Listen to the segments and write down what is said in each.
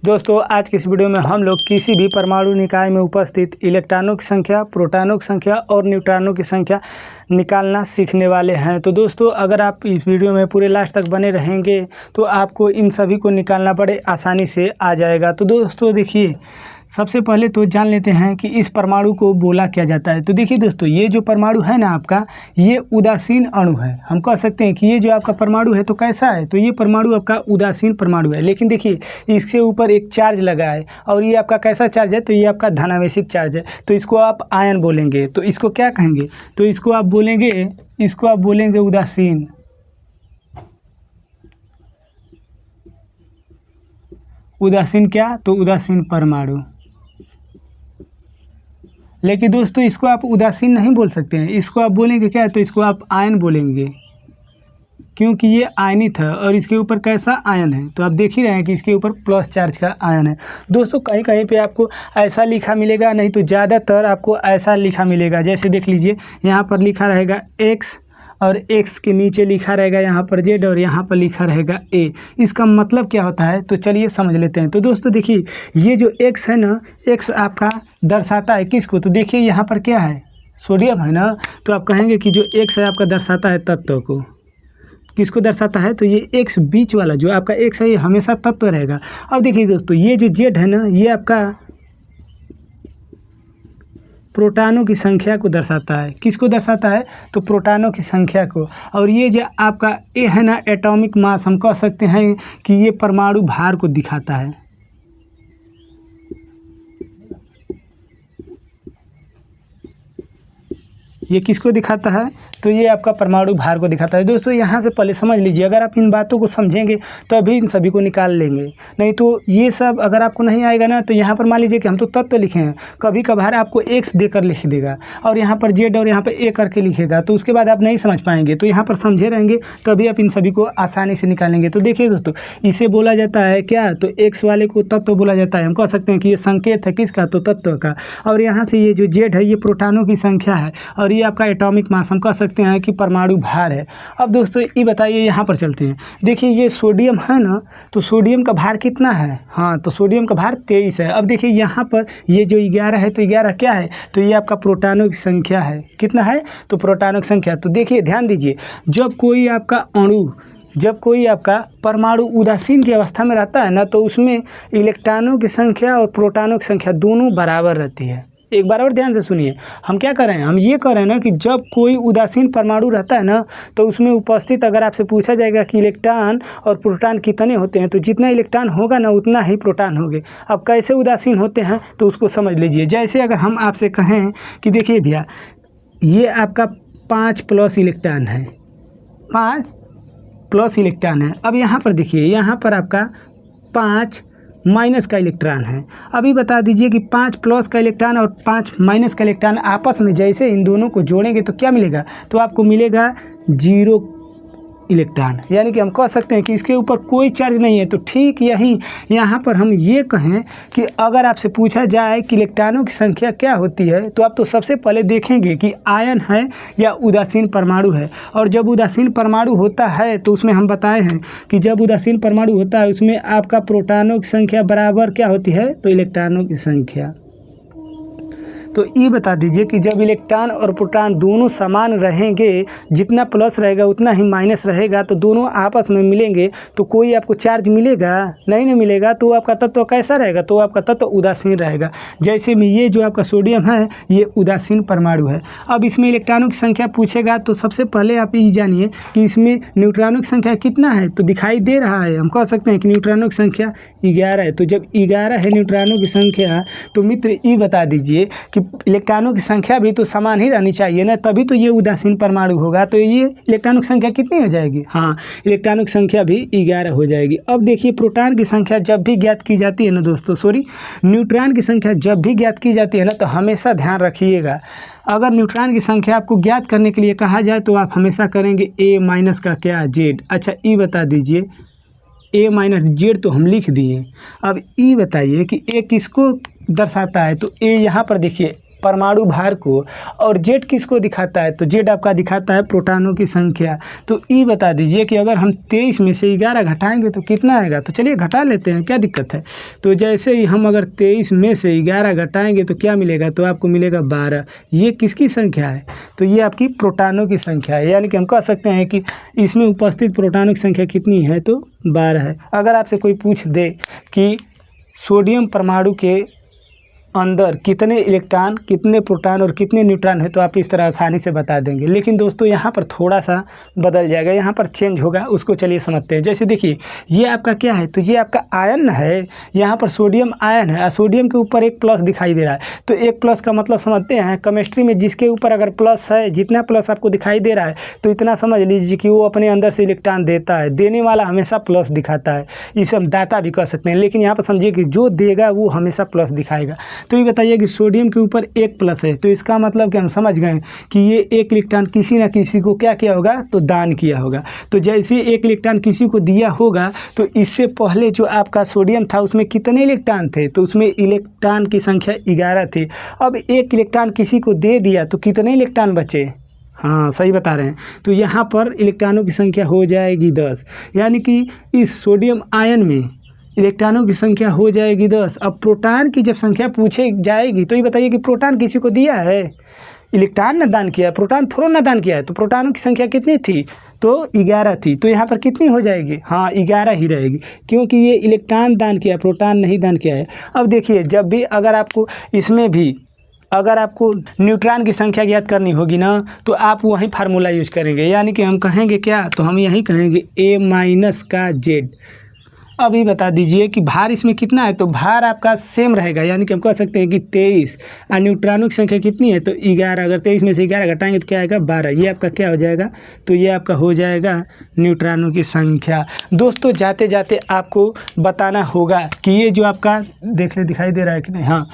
दोस्तों आज की इस वीडियो में हम लोग किसी भी परमाणु निकाय में उपस्थित इलेक्ट्रॉनों की संख्या, प्रोटॉनों की संख्या और न्यूट्रॉनों की संख्या निकालना सीखने वाले हैं। तो दोस्तों अगर आप इस वीडियो में पूरे लास्ट तक बने रहेंगे तो आपको इन सभी को निकालना बड़े आसानी से आ जाएगा। तो दोस्तों देखिए, सबसे पहले तो जान लेते हैं कि इस परमाणु को बोला क्या जाता है। तो देखिए दोस्तों, ये जो परमाणु है ना आपका, ये उदासीन अणु है। हम कह सकते हैं कि ये जो आपका परमाणु है तो कैसा है, तो ये परमाणु आपका उदासीन परमाणु है। लेकिन देखिए इसके ऊपर एक चार्ज लगा है और ये आपका कैसा चार्ज है, तो ये आपका धनावेशित चार्ज है। तो इसको आप आयन बोलेंगे। तो इसको क्या कहेंगे, तो इसको आप बोलेंगे उदासीन। उदासीन क्या, तो उदासीन परमाणु। लेकिन दोस्तों इसको आप उदासीन नहीं बोल सकते हैं, इसको आप बोलेंगे क्या, तो इसको आप आयन बोलेंगे, क्योंकि ये आयनित है और इसके ऊपर कैसा आयन है। तो आप देख ही रहे हैं कि इसके ऊपर प्लस चार्ज का आयन है। दोस्तों कहीं कहीं पे आपको ऐसा लिखा मिलेगा, नहीं तो ज़्यादातर आपको ऐसा लिखा मिलेगा। जैसे देख लीजिए, यहाँ पर लिखा रहेगा x और x के नीचे लिखा रहेगा यहाँ पर z और यहाँ पर लिखा रहेगा a। इसका मतलब क्या होता है, तो चलिए समझ लेते हैं। तो दोस्तों देखिए, ये जो x है ना, x आपका दर्शाता है किसको, तो देखिए यहाँ पर क्या है, सोडियम है ना। तो आप कहेंगे कि जो x है आपका दर्शाता है तत्व को। किसको दर्शाता है, तो ये x बीच वाला जो आपका x है ये हमेशा तत्व रहेगा। अब देखिए दोस्तों, ये जो z है ना, ये आपका प्रोटॉनों की संख्या को दर्शाता है। किसको दर्शाता है, तो प्रोटॉनों की संख्या को। और ये जो आपका ए है ना, एटॉमिक मास, हम कह सकते हैं कि ये परमाणु भार को दिखाता है। ये किसको दिखाता है, तो ये आपका परमाणु भार को दिखाता है। दोस्तों यहाँ से पहले समझ लीजिए, अगर आप इन बातों को समझेंगे तभी इन सभी को निकाल लेंगे, नहीं तो ये सब अगर आपको नहीं आएगा ना, तो यहाँ पर मान लीजिए कि हम तो तत्व लिखे हैं, कभी कभार आपको x देकर लिख देगा और यहाँ पर z और यहाँ पर a करके लिखेगा, तो उसके बाद आप नहीं समझ पाएंगे। तो यहाँ पर समझे रहेंगे तभी आप इन सभी को आसानी से निकालेंगे। तो देखिए दोस्तों, इसे बोला जाता है क्या, तो x वाले को तत्व बोला जाता है। हम कह सकते हैं कि ये संकेत है किसका, तो तत्व का। और यहाँ से ये जो z है ये प्रोटॉनों की संख्या है और ये आपका एटॉमिक मास, हम कह सकते हैं कि परमाणु भार है। अब दोस्तों ये बताइए, यहाँ पर चलते हैं। देखिए ये सोडियम है ना, तो सोडियम का भार कितना है, हाँ तो सोडियम का भार 23 है। अब देखिए यहाँ पर ये जो 11 है, तो 11 क्या है, तो ये आपका प्रोटॉनों की संख्या है। कितना है, तो प्रोटॉनों की संख्या। तो देखिए ध्यान दीजिए, जब कोई आपका परमाणु उदासीन की अवस्था में रहता है ना, तो उसमें इलेक्ट्रॉनों की संख्या और प्रोटॉनों की संख्या दोनों बराबर रहती है। एक बार और ध्यान से सुनिए, हम क्या कर रहे हैं, हम ये कर रहे हैं ना कि जब कोई उदासीन परमाणु रहता है ना, तो उसमें उपस्थित अगर आपसे पूछा जाएगा कि इलेक्ट्रॉन और प्रोटॉन कितने होते हैं, तो जितना इलेक्ट्रॉन होगा ना उतना ही प्रोटॉन होंगे। अब कैसे उदासीन होते हैं, तो उसको समझ लीजिए। जैसे अगर हम आपसे कहें कि देखिए भैया, ये आपका 5 प्लस इलेक्ट्रॉन है, 5 प्लस इलेक्ट्रॉन है। अब यहाँ पर देखिए, यहाँ पर आपका 5 माइनस का इलेक्ट्रॉन है। अभी बता दीजिए कि 5 प्लस का इलेक्ट्रॉन और 5 माइनस का इलेक्ट्रॉन आपस में जैसे इन दोनों को जोड़ेंगे तो क्या मिलेगा, तो आपको मिलेगा 0 इलेक्ट्रॉन। यानी कि हम कह सकते हैं कि इसके ऊपर कोई चार्ज नहीं है। तो ठीक यही यहाँ पर हम ये कहें कि अगर आपसे पूछा जाए कि इलेक्ट्रॉनों की संख्या क्या होती है, तो आप तो सबसे पहले देखेंगे कि आयन है या उदासीन परमाणु है। और जब उदासीन परमाणु होता है तो उसमें हम बताए हैं कि जब उदासीन परमाणु होता है उसमें आपका प्रोटॉनों की संख्या बराबर क्या होती है, तो इलेक्ट्रॉनों की संख्या। तो ये बता दीजिए कि जब इलेक्ट्रॉन और प्रोटॉन दोनों समान रहेंगे, जितना प्लस रहेगा उतना ही माइनस रहेगा, तो दोनों आपस में मिलेंगे तो कोई आपको चार्ज मिलेगा नहीं मिलेगा। तो आपका तत्व कैसा रहेगा, तो आपका तत्व उदासीन रहेगा। जैसे में ये जो आपका सोडियम है ये उदासीन परमाणु है। अब इसमें इलेक्ट्रॉनों की संख्या पूछेगा तो सबसे पहले आप ये जानिए कि इसमें न्यूट्रॉनों की संख्या कितना है, तो दिखाई दे रहा है। हम कह सकते हैं कि न्यूट्रॉनों की संख्या 11 है। तो जब 11 है न्यूट्रॉनों की संख्या, तो मित्र ये बता दीजिए कि इलेक्ट्रॉनों की संख्या भी तो समान ही रहनी चाहिए ना, तभी तो ये उदासीन परमाणु होगा। तो ये इलेक्ट्रॉनों की संख्या कितनी हो जाएगी, हाँ इलेक्ट्रॉनों की संख्या भी 11 हो जाएगी। अब देखिए प्रोटॉन की संख्या जब भी ज्ञात की जाती है ना दोस्तों, न्यूट्रॉन की संख्या जब भी ज्ञात की जाती है ना, तो हमेशा ध्यान रखिएगा, अगर न्यूट्रॉन की संख्या आपको ज्ञात करने के लिए कहा जाए तो आप हमेशा करेंगे a माइनस का क्या, z। अच्छा ये बता दीजिए, a माइनस z तो हम लिख दिए। अब ये बताइए कि a किसको दर्शाता है, तो a यहाँ पर देखिए परमाणु भार को, और जेड किसको दिखाता है, तो जेड आपका दिखाता है प्रोटॉनों की संख्या। तो ये बता दीजिए कि अगर हम 23 में से 11 घटाएंगे तो कितना आएगा, तो चलिए घटा लेते हैं, क्या दिक्कत है। तो जैसे ही हम अगर 23 में से 11 घटाएंगे तो क्या मिलेगा, तो आपको मिलेगा 12। ये किसकी संख्या है, तो ये आपकी प्रोटॉनों की संख्या है। यानी कि हम कह सकते हैं कि इसमें उपस्थित प्रोटॉनों की संख्या कितनी है, तो 12 है। अगर आपसे कोई पूछ दे कि सोडियम परमाणु के अंदर कितने इलेक्ट्रॉन, कितने प्रोटॉन और कितने न्यूट्रॉन है, तो आप इस तरह आसानी से बता देंगे। लेकिन दोस्तों यहाँ पर थोड़ा सा बदल जाएगा, यहाँ पर चेंज होगा, उसको चलिए समझते हैं। जैसे देखिए ये आपका क्या है, तो ये आपका आयन है, यहाँ पर सोडियम आयन है, सोडियम के ऊपर एक प्लस दिखाई दे रहा है। तो एक प्लस का मतलब समझते हैं केमिस्ट्री में, जिसके ऊपर अगर प्लस है, जितना प्लस आपको दिखाई दे रहा है तो इतना समझ लीजिए कि वो अपने अंदर से इलेक्ट्रॉन देता है। देने वाला हमेशा प्लस दिखाता है, इसे हम दाता भी कह सकते हैं। लेकिन यहाँ पर समझिए कि जो देगा वो हमेशा प्लस दिखाएगा। तो ये बताइए कि सोडियम के ऊपर एक प्लस है, तो इसका मतलब कि हम समझ गए कि ये एक इलेक्ट्रॉन किसी ना किसी को क्या किया होगा, तो दान किया होगा। तो जैसे एक इलेक्ट्रॉन किसी को दिया होगा, तो इससे पहले जो आपका सोडियम था उसमें कितने इलेक्ट्रॉन थे, तो उसमें इलेक्ट्रॉन की संख्या 11 थी। अब एक इलेक्ट्रॉन किसी को दे दिया तो कितने इलेक्ट्रॉन बचे, हाँ सही बता रहे हैं। तो यहाँ पर इलेक्ट्रॉनों की संख्या हो जाएगी 10। यानी कि इस सोडियम आयन में इलेक्ट्रॉनों की संख्या हो जाएगी 10। अब प्रोटॉन की जब संख्या पूछे जाएगी तो ये बताइए कि प्रोटॉन किसी को दिया है, इलेक्ट्रॉन ने दान किया है, प्रोटॉन थोड़ा ना दान किया है। तो प्रोटॉनों की संख्या कितनी थी, तो 11 थी। तो यहाँ पर कितनी हो जाएगी, हाँ 11 ही रहेगी, क्योंकि ये इलेक्ट्रॉन दान किया, प्रोटॉन नहीं दान किया है। अब देखिए जब भी अगर आपको इसमें भी अगर आपको न्यूट्रॉन की संख्या ज्ञात करनी होगी ना, तो आप वही फार्मूला यूज करेंगे। यानी कि हम कहेंगे क्या, तो हम यही कहेंगे A माइनस का Z। अभी बता दीजिए कि भार इसमें कितना है, तो भार आपका सेम रहेगा। यानी कि हम कह सकते हैं कि 23 और न्यूट्रॉनों की संख्या कितनी है, तो 11। अगर 23 में से 11 घटाएंगे तो क्या आएगा, 12। ये आपका क्या हो जाएगा, तो ये आपका हो जाएगा न्यूट्रॉनों की संख्या। दोस्तों जाते जाते आपको बताना होगा कि ये जो आपका देख ले दिखाई दे रहा है कि नहीं, हाँ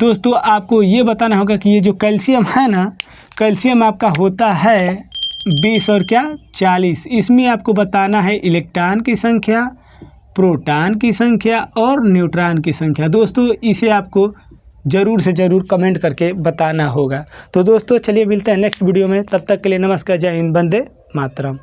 दोस्तों आपको ये बताना होगा कि ये जो कैल्शियम है ना, कैल्शियम आपका होता है 20 और क्या 40। इसमें आपको बताना है इलेक्ट्रॉन की संख्या, प्रोटॉन की संख्या और न्यूट्रॉन की संख्या। दोस्तों इसे आपको ज़रूर से ज़रूर कमेंट करके बताना होगा। तो दोस्तों चलिए मिलते हैं नेक्स्ट वीडियो में, तब तक के लिए नमस्कार, जय हिंद, वंदे मातरम।